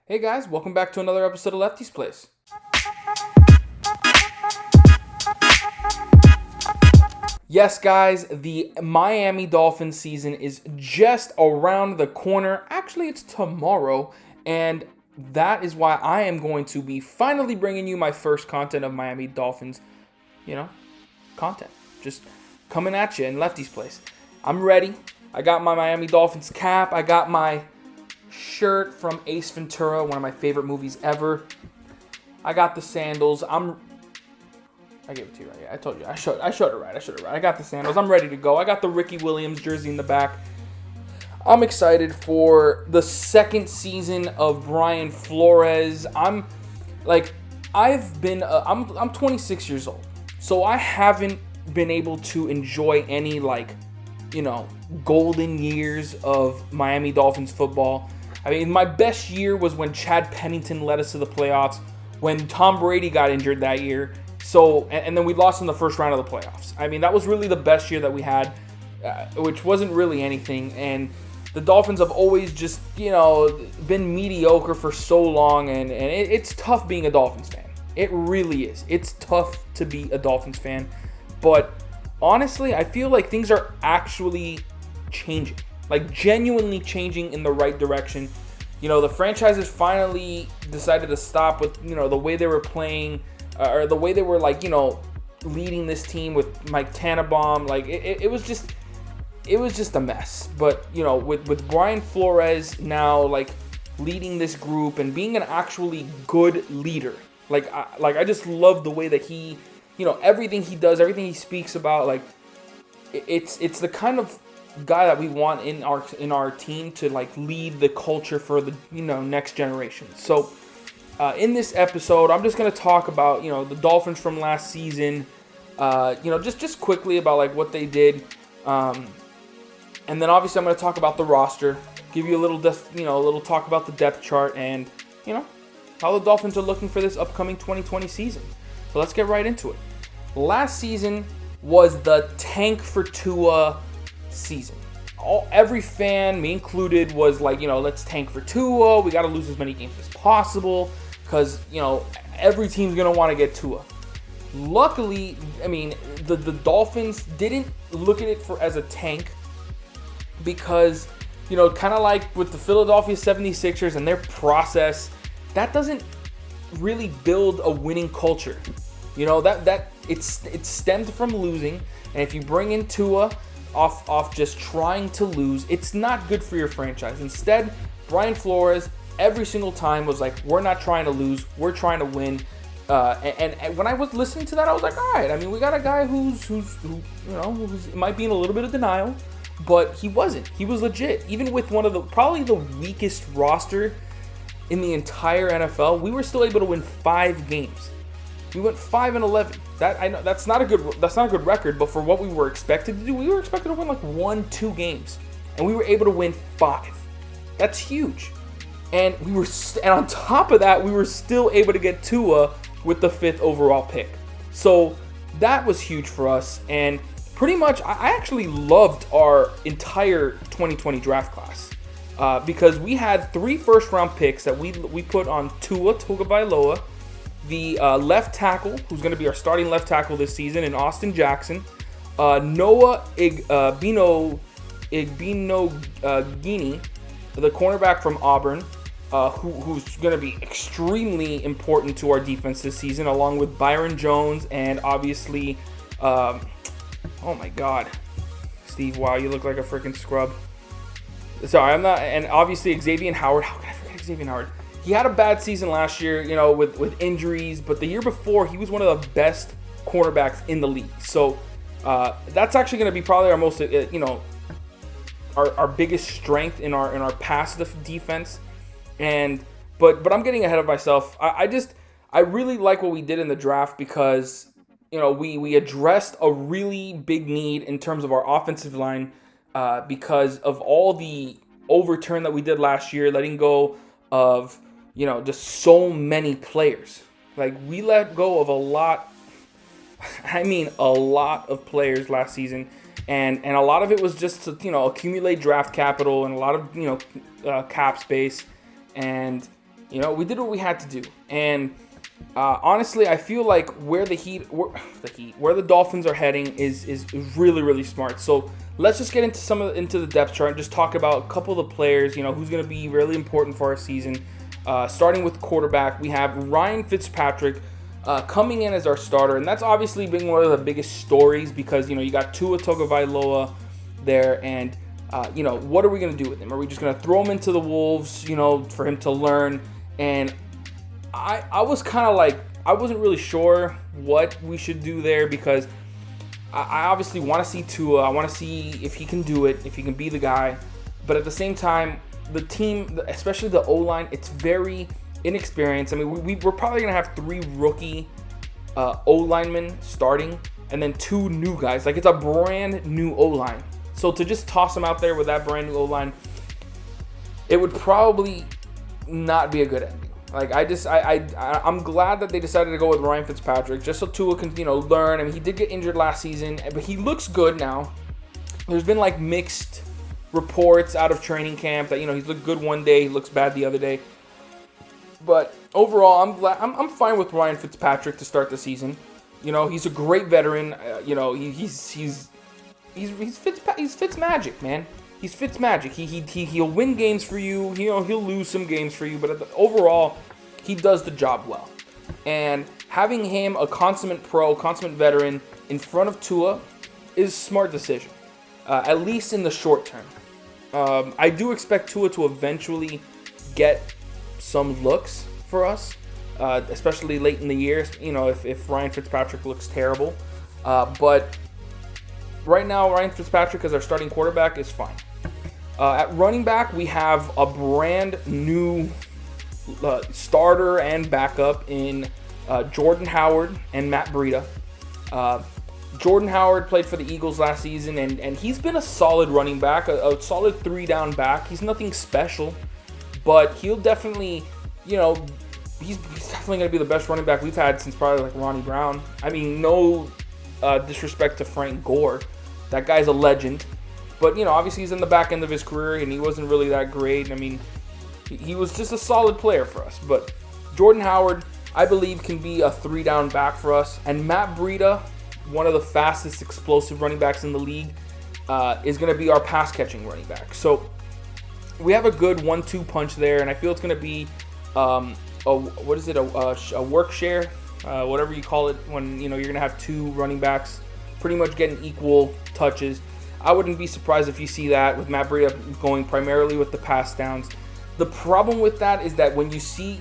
Hey guys, welcome back to another episode of Lefty's Place. Yes, guys, the Miami Dolphins season is just around the corner. Actually, it's tomorrow, and that is why I am going to be finally bringing you my first content of Miami Dolphins, content. Just coming at you in Lefty's Place. I'm ready. I got my Miami Dolphins cap. I got my shirt from Ace Ventura, one of my favorite movies ever. I got the sandals. I gave it to you right. Yeah, I told you. I showed it right. I got the sandals. I'm ready to go. I got the Ricky Williams jersey in the back. I'm excited for the second season of Brian Flores. I'm 26 years old, so I haven't been able to enjoy any golden years of Miami Dolphins football. I mean, my best year was when Chad Pennington led us to the playoffs, when Tom Brady got injured that year. So, and then we lost in the first round of the playoffs. I mean, that was really the best year that we had, which wasn't really anything. And the Dolphins have always just, been mediocre for so long. And it's tough being a Dolphins fan. It really is. It's tough to be a Dolphins fan. But honestly, I feel like things are actually changing. Like, genuinely changing in the right direction. The franchise has finally decided to stop with, the way they were playing, or the way they were, leading this team with Mike Tannenbaum. It was just a mess. But, with Brian Flores now, leading this group and being an actually good leader. I just love the way that he, everything he does, everything he speaks about, it's the kind of guy that we want in our team to lead the culture for the next generation. So in this episode, I'm just going to talk about the Dolphins from last season, just quickly about what they did, and then obviously I'm going to talk about the roster, give you a little talk about the depth chart, and how the Dolphins are looking for this upcoming 2020 season. So let's get right into it. Last season was the tank for Tua season. Every fan, me included, was let's tank for Tua. We got to lose as many games as possible because every team's gonna want to get Tua. Luckily, I mean, the Dolphins didn't look at it as a tank because kind of like with the Philadelphia 76ers and their process, that doesn't really build a winning culture. That it's stemmed from losing, and if you bring in Tua off just trying to lose, it's not good for your franchise. Instead, Brian Flores every single time was like, we're not trying to lose, we're trying to win. And when I was listening to that, I was like, all right. I mean, we got a guy who might be in a little bit of denial, but he wasn't. He was legit. Even with probably the weakest roster in the entire NFL, we were still able to win 5 games. We went 5-11. I know that's not a good record, but for what we were expected to do, we were expected to win 1-2 games, and we were able to win 5. That's huge. And on top of that, we were still able to get Tua with the 5th overall pick. So that was huge for us, and pretty much I actually loved our entire 2020 draft class because we had 3 first-round picks that we put on Tua Tagovailoa, the left tackle, who's going to be our starting left tackle this season, in Austin Jackson, Noah Igbinoghene, the cornerback from Auburn, who's going to be extremely important to our defense this season, along with Byron Jones and obviously, oh my God, Steve, wow, you look like a freaking scrub. Sorry, I'm not, and obviously Xavier Howard. How can I forget Xavier Howard? He had a bad season last year, with injuries, but the year before, he was one of the best cornerbacks in the league. So that's actually going to be probably our most, our biggest strength in our pass defense. But I'm getting ahead of myself. I really like what we did in the draft because we addressed a really big need in terms of our offensive line because of all the overturn that we did last year, letting go of just so many players. We let go of a lot of players last season, and a lot of it was just to accumulate draft capital and a lot of cap space, and We did what we had to do. And honestly, I feel like where the Dolphins are heading is really, really smart. So let's just get into the depth chart and just talk about a couple of the players, who's going to be really important for our season. Starting with quarterback, we have Ryan Fitzpatrick coming in as our starter, and that's obviously been one of the biggest stories because, you got Tua Tagovailoa there, and, what are we going to do with him? Are we just going to throw him into the wolves, for him to learn? And I was kind of like, I wasn't really sure what we should do there because I obviously want to see Tua. I want to see if he can do it, if he can be the guy. But at the same time, the team, especially the O-line, it's very inexperienced. I mean, we're probably going to have 3 rookie O-linemen starting and then 2 new guys. Like, it's a brand new O-line. So to just toss them out there with that brand new O-line, it would probably not be a good ending. Like, I'm glad that they decided to go with Ryan Fitzpatrick just so Tua can, learn. I mean, he did get injured last season, but he looks good now. There's been, like, mixed reports out of training camp that, he's looked good one day, he looks bad the other day. But overall, I'm fine with Ryan Fitzpatrick to start the season. He's a great veteran. He's Fitzmagic, man. He's Fitzmagic. He'll win games for you. He'll lose some games for you, but overall, he does the job well. And having him, a consummate pro, consummate veteran, in front of Tua is a smart decision, at least in the short term. I do expect Tua to eventually get some looks for us, especially late in the year, if Ryan Fitzpatrick looks terrible. But right now, Ryan Fitzpatrick as our starting quarterback is fine. At running back, we have a brand new starter and backup in Jordan Howard and Matt Breida. Jordan Howard played for the Eagles last season, and he's been a solid running back, a solid 3-down back. He's nothing special, but he'll definitely, he's definitely going to be the best running back we've had since probably like Ronnie Brown. I mean, no disrespect to Frank Gore. That guy's a legend. But, obviously he's in the back end of his career, and he wasn't really that great. I mean, he was just a solid player for us. But Jordan Howard, I believe, can be a 3-down back for us. And Matt Breida, one of the fastest explosive running backs in the league, is going to be our pass-catching running back. So we have a good 1-2 punch there, and I feel it's going to be a work share, whatever you call it, when you're going to have 2 running backs pretty much getting equal touches. I wouldn't be surprised if you see that with Matt Breida going primarily with the pass downs. The problem with that is that when you see,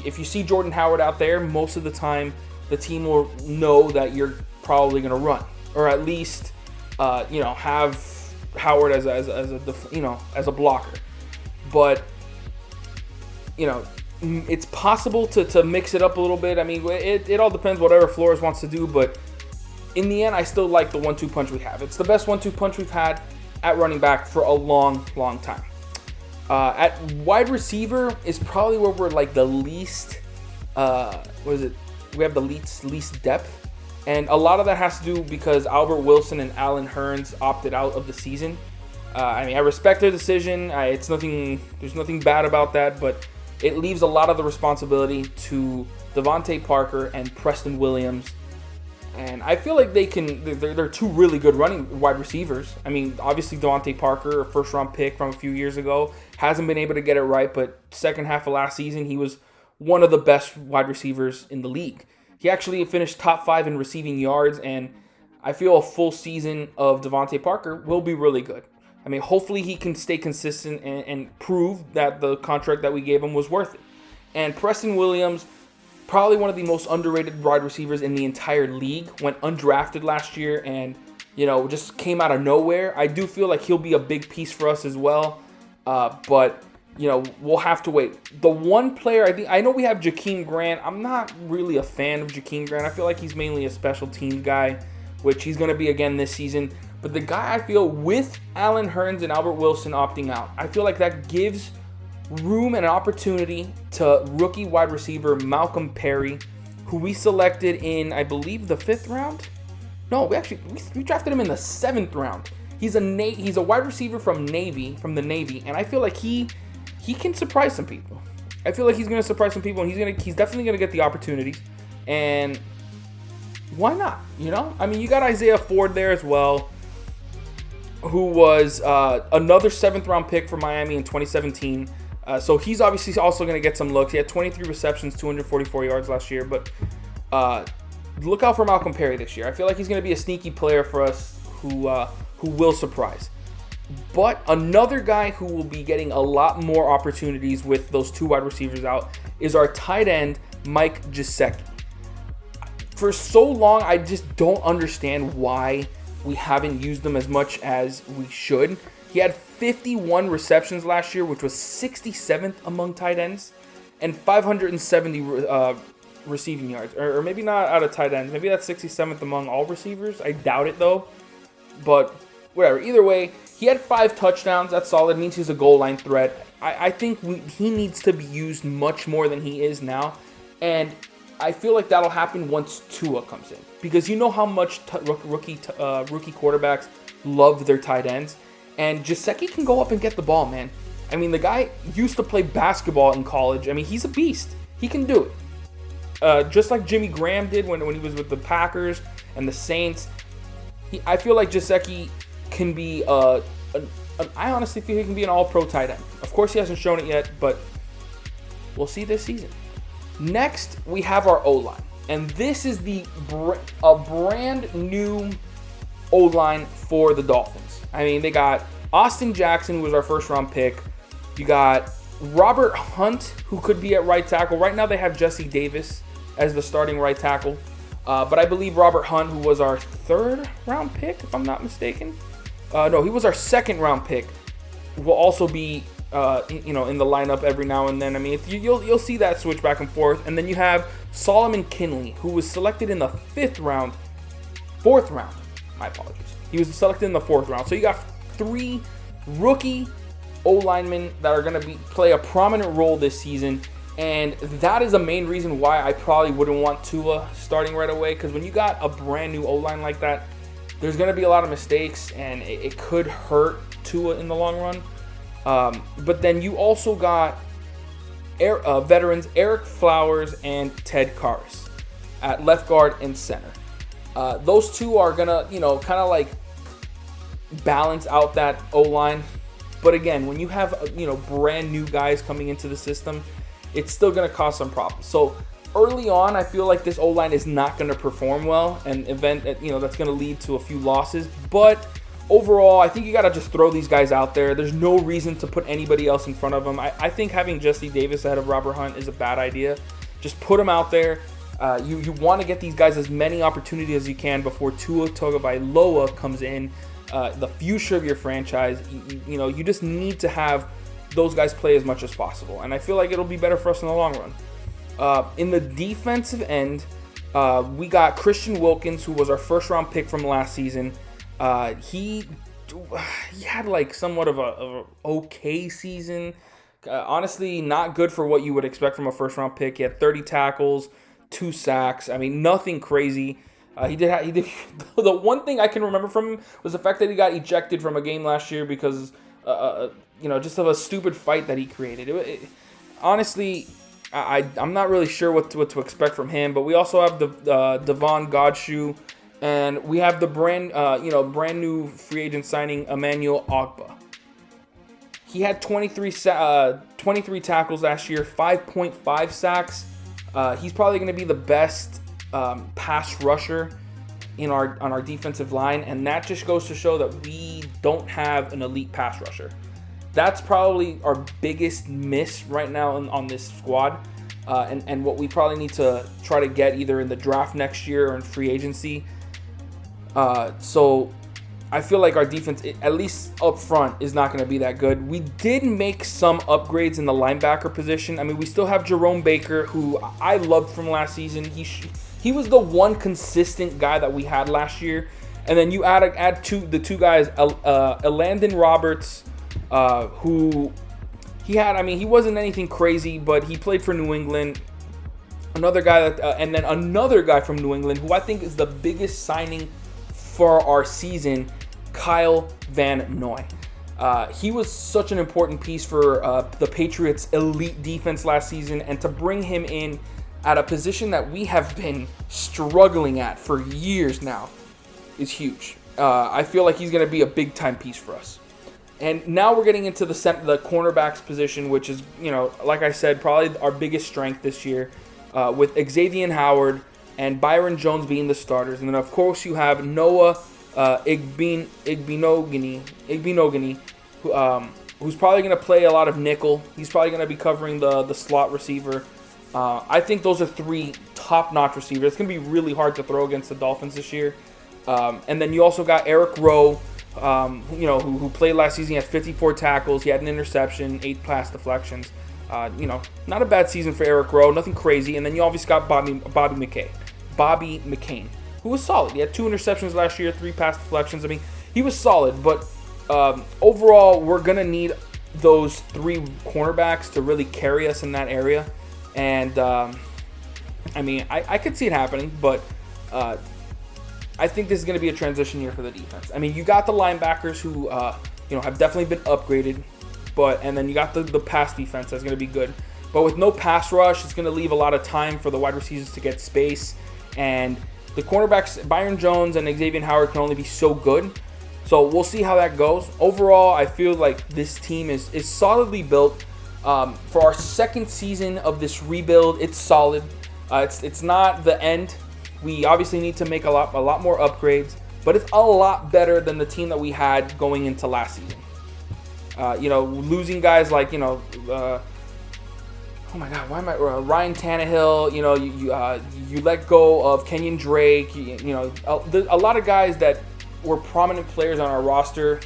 if you see Jordan Howard out there, most of the time the team will know that you're probably going to run, or at least, have Howard as a blocker. But it's possible to mix it up a little bit. I mean, it all depends whatever Flores wants to do, but in the end, I still like the 1-2 punch we have. It's the best 1-2 punch we've had at running back for a long, long time. At wide receiver is probably where we're like the least, we have the least depth. And a lot of that has to do because Albert Wilson and Allen Hurns opted out of the season. I respect their decision. There's nothing bad about that, but it leaves a lot of the responsibility to Devontae Parker and Preston Williams. And I feel like they're 2 really good wide receivers. I mean, obviously Devontae Parker, a first-round pick from a few years ago, hasn't been able to get it right, but second half of last season, he was one of the best wide receivers in the league. He actually finished top 5 in receiving yards, and I feel a full season of Devontae Parker will be really good. I mean, hopefully he can stay consistent and prove that the contract that we gave him was worth it. And Preston Williams, probably one of the most underrated wide receivers in the entire league, went undrafted last year and, just came out of nowhere. I do feel like he'll be a big piece for us as well, but, we'll have to wait. The one player, I know we have Jakeem Grant. I'm not really a fan of Jakeem Grant. I feel like he's mainly a special teams guy, which he's going to be again this season. But the guy I feel with Allen Hurns and Albert Wilson opting out, I feel like that gives room and opportunity to rookie wide receiver Malcolm Perry, who we selected in, I believe, the 5th round. No, we drafted him in the 7th round. He's a wide receiver from the Navy, and I feel like he can surprise some people. I feel like he's going to surprise some people, and he's definitely going to get the opportunities. And why not? I mean, you got Isaiah Ford there as well, who was another 7th-round pick for Miami in 2017. So he's obviously also going to get some looks. He had 23 receptions, 244 yards last year. But look out for Malcolm Perry this year. I feel like he's going to be a sneaky player for us who will surprise. But another guy who will be getting a lot more opportunities with those 2 wide receivers out is our tight end, Mike Gesicki. For so long, I just don't understand why we haven't used him as much as we should. He had 51 receptions last year, which was 67th among tight ends, and 570 receiving yards. Or maybe not out of tight ends. Maybe that's 67th among all receivers. I doubt it, though. But whatever. Either way, he had 5 touchdowns. That's solid. It means he's a goal line threat. I think he needs to be used much more than he is now. And I feel like that'll happen once Tua comes in. Because you know how much rookie quarterbacks love their tight ends. And Gesicki can go up and get the ball, man. I mean, the guy used to play basketball in college. I mean, he's a beast. He can do it. Just like Jimmy Graham did when he was with the Packers and the Saints. I feel like Gesicki can be I honestly feel he can be an all-pro tight end. Of course, he hasn't shown it yet, but we'll see this season. Next, we have our O-line. And this is a brand new O-line for the Dolphins. I mean, they got Austin Jackson, who was our first-round pick. You got Robert Hunt, who could be at right tackle. Right now, they have Jesse Davis as the starting right tackle. But I believe Robert Hunt, who was our 3rd-round pick, if I'm not mistaken. No, he was our 2nd-round pick. Will also be, in the lineup every now and then. I mean, you'll see that switch back and forth. And then you have Solomon Kinley, who was selected in the 4th round. My apologies. He was selected in the 4th round. So you got 3 rookie O-linemen that are going to play a prominent role this season. And that is the main reason why I probably wouldn't want Tua starting right away. Because when you got a brand new O-line like that, there's going to be a lot of mistakes, and it could hurt Tua in the long run. But then you also got veterans Eric Flowers and Ted Karras at left guard and center. Those 2 are going to, kind of like balance out that O-line. But again, when you have, brand new guys coming into the system, it's still going to cause some problems. So early on, I feel like this O-line is not going to perform well, and that's going to lead to a few losses. But overall, I think you got to just throw these guys out there. There's no reason to put anybody else in front of them. I think having Jesse Davis ahead of Robert Hunt is a bad idea. Just put them out there. You want to get these guys as many opportunities as you can before Tua Tagovailoa comes in, the future of your franchise. You just need to have those guys play as much as possible. And I feel like it'll be better for us in the long run. In the defensive end, we got Christian Wilkins, who was our 1st-round pick from last season. He had like somewhat of a okay season. Honestly, not good for what you would expect from a 1st-round pick. He had 30 tackles, 2 sacks. I mean, nothing crazy. He did. The one thing I can remember from him was the fact that he got ejected from a game last year because, just of a stupid fight that he created. Honestly, I'm not really sure what to expect from him. But we also have the Devon Godshoe, and we have the brand new free agent signing Emmanuel Ogbah. He had 23 tackles last year, 5.5 sacks. He's probably going to be the best pass rusher on our defensive line, and that just goes to show that we don't have an elite pass rusher. That's probably our biggest miss right now on this squad, and what we probably need to try to get either in the draft next year or in free agency. So I feel like our defense, at least up front, is not going to be that good. We did make some upgrades in the linebacker position. I mean, we still have Jerome Baker, who I loved from last season. He was the one consistent guy that we had last year. And then you add the 2 guys, Elandon Roberts, who he wasn't anything crazy, but he played for New England. Another guy and then another guy from New England, who I think is the biggest signing for our season, Kyle Van Noy. He was such an important piece for the Patriots' elite defense last season, and to bring him in at a position that we have been struggling at for years now is huge. I feel like he's going to be a big-time piece for us. And now we're getting into the cornerbacks position, which is, like I said, probably our biggest strength this year, with Xavier Howard and Byron Jones being the starters. And then, of course, you have Noah Igbinoghene, who's probably going to play a lot of nickel. He's probably going to be covering the slot receiver. I think those are three top-notch receivers. It's going to be really hard to throw against the Dolphins this year. And then you also got Eric Rowe, who played last season. He had 54 tackles. He had an interception, 8 pass deflections. Not a bad season for Eric Rowe. Nothing crazy. And then you obviously got Bobby McCain, who was solid. He had 2 interceptions last year, 3 pass deflections. I mean, he was solid. But overall, we're going to need those 3 cornerbacks to really carry us in that area. And, I could see it happening, but I think this is going to be a transition year for the defense. I mean, you got the linebackers who, have definitely been upgraded, and then you got the pass defense that's going to be good. But with no pass rush, it's going to leave a lot of time for the wide receivers to get space. And the cornerbacks, Byron Jones and Xavier Howard, can only be so good. So we'll see how that goes. Overall, I feel like this team is solidly built. For our second season of this rebuild, it's solid. It's not the end. We obviously need to make a lot more upgrades, but it's a lot better than the team that we had going into last season. Losing guys like Ryan Tannehill. You let go of Kenyon Drake. A lot of guys that were prominent players on our roster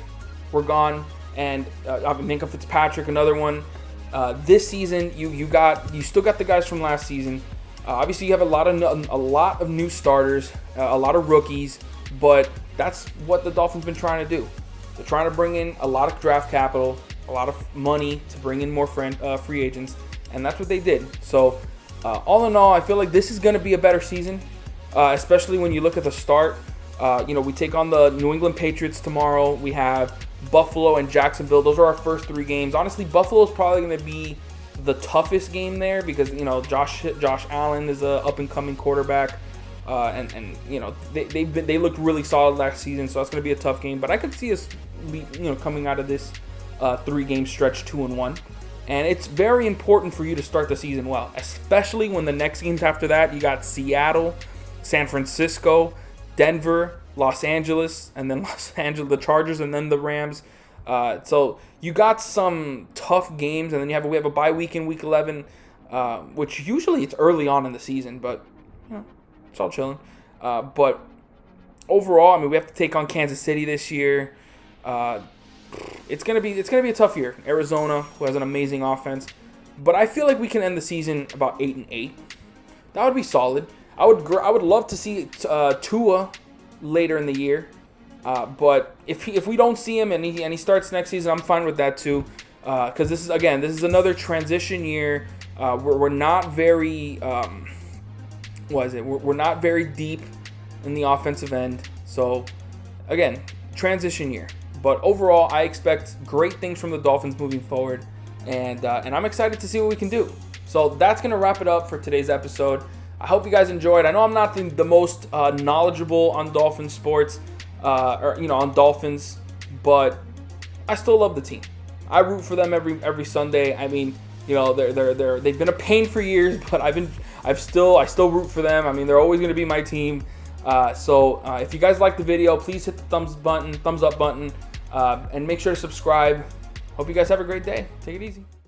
were gone, and Minkah Fitzpatrick, another one. This season, you still got the guys from last season. Obviously, you have a lot of new starters, a lot of rookies, but that's what the Dolphins been trying to do. They're trying to bring in a lot of draft capital, a lot of money to bring in more free agents, and that's what they did. So, all in all, I feel like this is going to be a better season, especially when you look at the start. We take on the New England Patriots tomorrow. We have Buffalo and Jacksonville. Those are our first 3 games. Honestly, Buffalo's probably going to be the toughest game there because Josh Allen is a up and coming quarterback, and they looked really solid last season, so that's going to be a tough game. But I could see us coming out of this 3-game stretch 2-1, and it's very important for you to start the season well, especially when the next games after that you got Seattle, San Francisco, Denver, Los Angeles, and then the Chargers, and then the Rams. So you got some tough games, and then we have a bye week in Week 11, which usually it's early on in the season, but it's all chilling. But overall, we have to take on Kansas City this year. It's gonna be a tough year. Arizona, who has an amazing offense, but I feel like we can end the season about 8-8. That would be solid. I would love to see Tua later in the year. But if we don't see him and he starts next season, I'm fine with that too. Because this is another transition year. We're not very we're not very deep in the offensive end. So again, transition year. But overall, I expect great things from the Dolphins moving forward, and I'm excited to see what we can do. So that's gonna wrap it up for today's episode. I hope you guys enjoyed. I know I'm not the most knowledgeable on Dolphin sports. On Dolphins, but I still love the team. I root for them every Sunday. I mean, they've been a pain for years, but I still root for them. I mean, they're always going to be my team. So if you guys like the video, please hit the thumbs up button, and make sure to subscribe. Hope you guys have a great day. Take it easy.